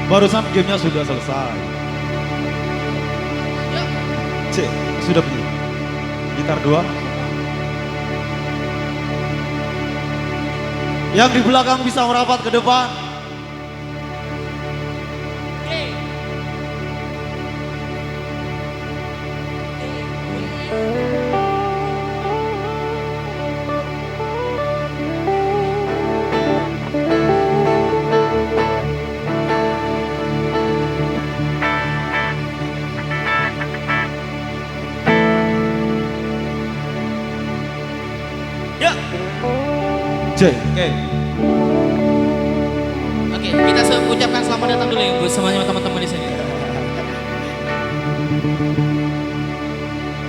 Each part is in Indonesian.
Barusan gamenya sudah selesai. C, sudah bunyi. Gitar 2. Yang di belakang bisa merapat ke depan. Ya. C, oke. Oke, kita ucapkan selamat datang dulu ya buat semuanya teman-teman di sini.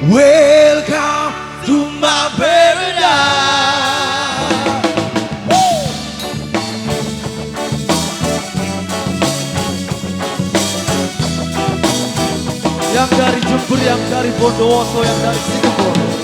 Welcome to my paradise. Yang dari Jember, yang dari Bondowoso, yang dari Situbondo.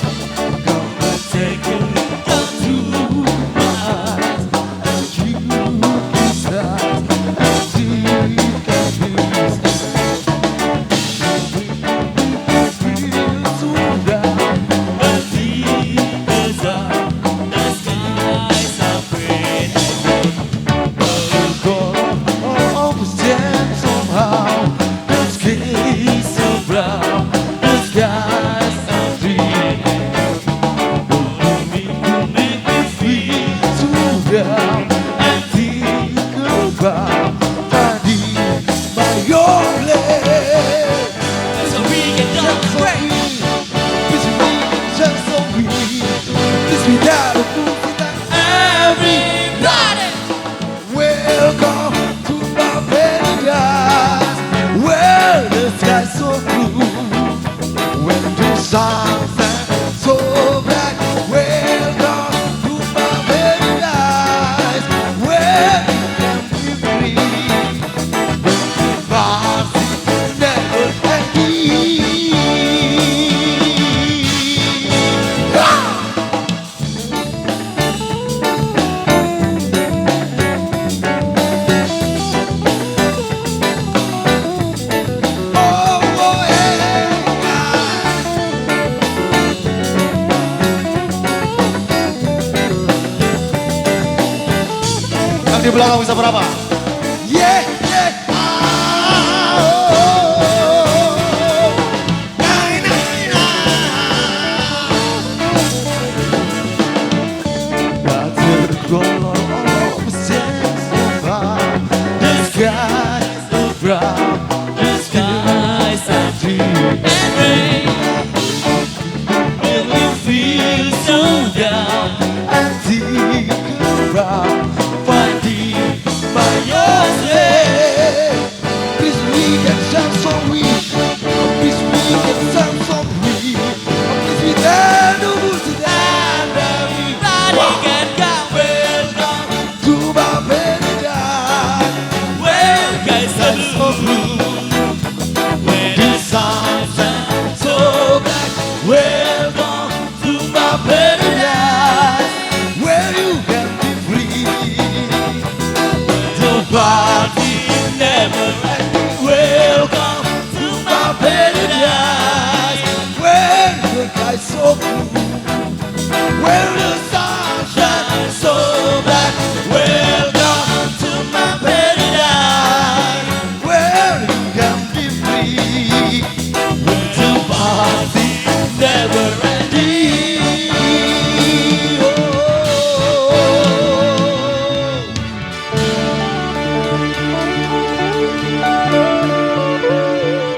Di belakang bisa berapa? Yeah, yeah.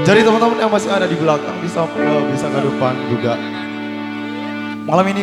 Jadi teman-teman yang masih ada di belakang bisa ke depan juga. Malam ini